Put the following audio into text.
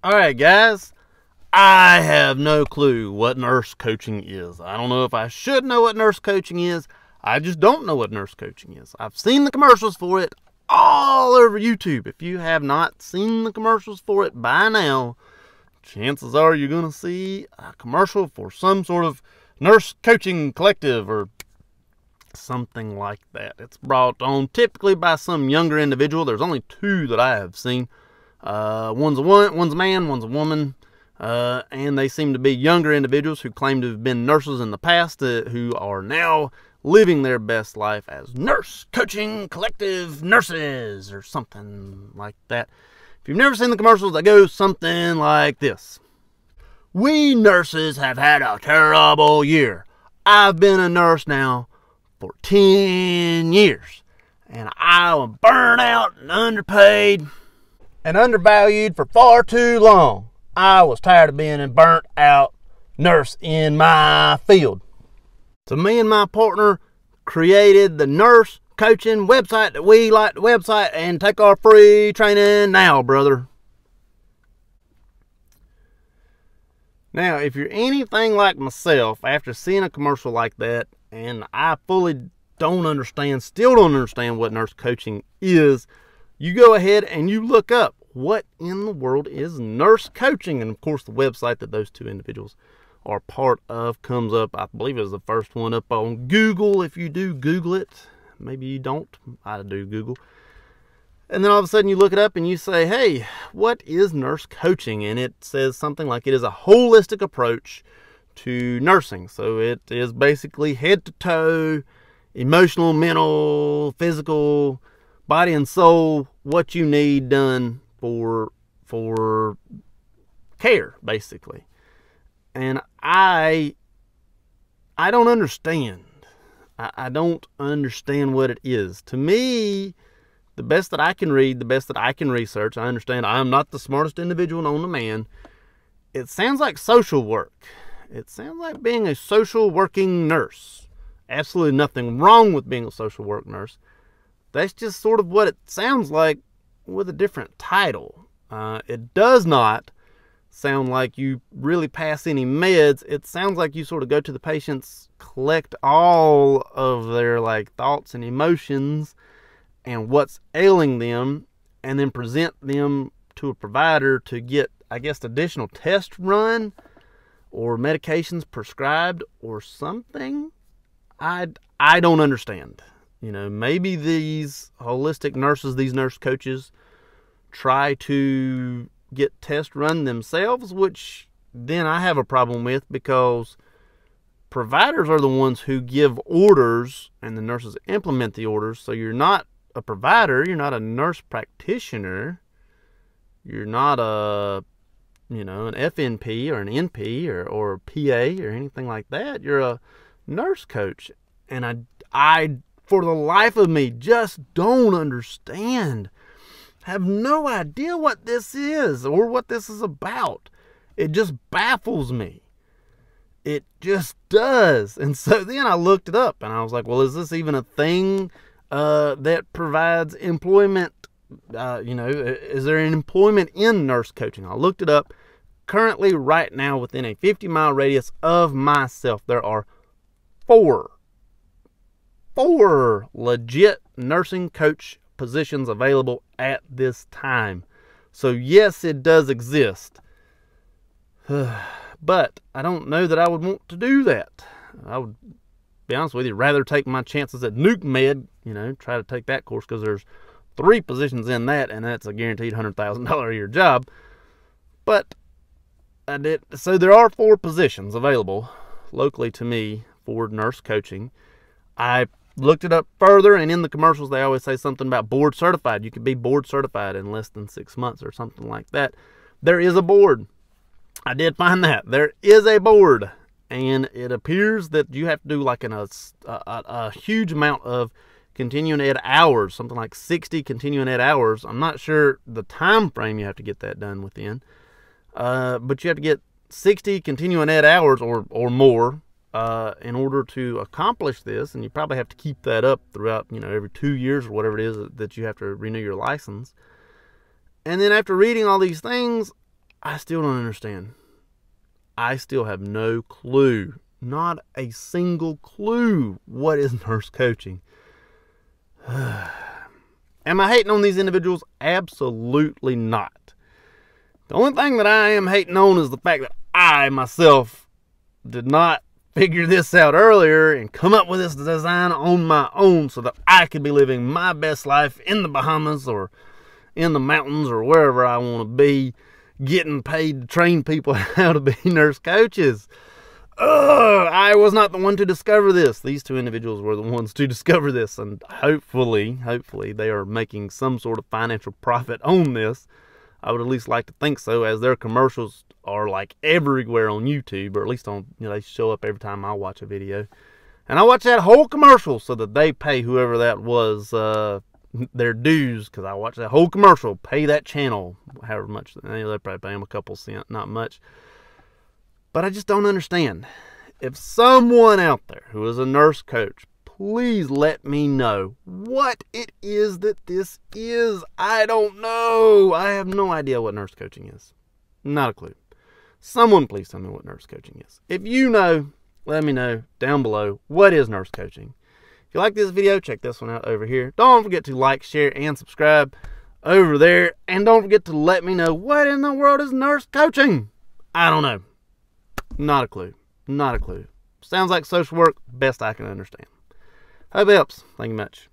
Alright guys, I have no clue what nurse coaching is. I don't know if I should know what nurse coaching is. I just don't know what nurse coaching is. I've seen the commercials for it all over YouTube. If you have not seen the commercials for it by now, chances are you're going to see a commercial for some sort of nurse coaching collective or something like that. It's brought on typically by some younger individual. There's only two that I have seen. One's a man, one's a woman, and they seem to be younger individuals who claim to have been nurses in the past, who are now living their best life as nurse coaching collective nurses or something like that. If you've never seen the commercials, they go something like this. We nurses have had a terrible year. I've been a nurse now for 10 years, and I was burned out and underpaid and undervalued for far too long. I was tired of being a burnt out nurse in my field. So me and my partner created the nurse coaching website that we like the website and take our free training now, brother. Now, if you're anything like myself, after seeing a commercial like that, and I fully still don't understand what nurse coaching is, you go ahead and you look up what in the world is nurse coaching. And of course, the website that those two individuals are part of comes up. I believe it was the first one up on Google. If you do Google it, maybe you don't. I do Google. And then all of a sudden you look it up and you say, hey, what is nurse coaching? And it says something like it is a holistic approach to nursing. So it is basically head to toe, emotional, mental, physical, body and soul, what you need done for care, basically. And I don't understand. I don't understand what it is. To me, the best that I can read, the best that I can research, I understand I'm not the smartest individual known to man. It sounds like social work. It sounds like being a social working nurse. Absolutely nothing wrong with being a social work nurse. That's just sort of what it sounds like with a different title. It does not sound like you really pass any meds. It sounds like you sort of go to the patients, collect all of their thoughts and emotions and what's ailing them, and then present them to a provider to get, I guess, additional tests run or medications prescribed or something. I don't understand. You know, maybe these holistic nurses, these nurse coaches, try to get tests run themselves, which then I have a problem with, because providers are the ones who give orders and the nurses implement the orders. So you're not a provider, you're not a nurse practitioner, you're not an FNP or an NP or a PA or anything like that. You're a nurse coach. And I for the life of me, just don't understand. Have no idea what this is or what this is about. It just baffles me. It just does. And so then I looked it up and I was like, well, is this even a thing that provides employment? Is there an employment in nurse coaching? I looked it up. Currently, right now, within a 50-mile radius of myself, there are four legit nursing coach positions available at this time. So yes, it does exist. But I don't know that I would want to do that. I would, be honest with you, rather take my chances at Nuke Med, try to take that course, because there's 3 positions in that, and that's a guaranteed $100,000 a year job. But so there are 4 positions available locally to me for nurse coaching. I looked it up further, and in the commercials they always say something about board certified. You could be board certified in less than 6 months or something like that. There is a board. I did find that. There is a board, and it appears that you have to do a huge amount of continuing ed hours, something like 60 continuing ed hours. I'm not sure the time frame you have to get that done within, but you have to get 60 continuing ed hours or more in order to accomplish this, and you probably have to keep that up throughout, every 2 years or whatever it is that you have to renew your license. And then after reading all these things, I still don't understand. I still have no clue, not a single clue, what is nurse coaching. Am I hating on these individuals? Absolutely not. The only thing that I am hating on is the fact that I myself did not figure this out earlier and come up with this design on my own so that I could be living my best life in the Bahamas or in the mountains or wherever I want to be, getting paid to train people how to be nurse coaches. I was not the one to discover this. These two individuals were the ones to discover this, and hopefully they are making some sort of financial profit on this. I would at least like to think so, as their commercials are like everywhere on YouTube, or at least on, they show up every time I watch a video. And I watch that whole commercial so that they pay whoever that was their dues, because I watch that whole commercial, pay that channel however much. They probably pay them a couple cents, not much. But I just don't understand. If someone out there who is a nurse coach, please let me know what it is that this is. I don't know. I have no idea what nurse coaching is. Not a clue. Someone please tell me what nurse coaching is. If you know, let me know down below. What is nurse coaching? If you like this video, check this one out over here. Don't forget to like, share, and subscribe over there. And don't forget to let me know, what in the world is nurse coaching? I don't know. Not a clue. Not a clue. Sounds like social work. Best I can understand. Hope it helps. Thank you much.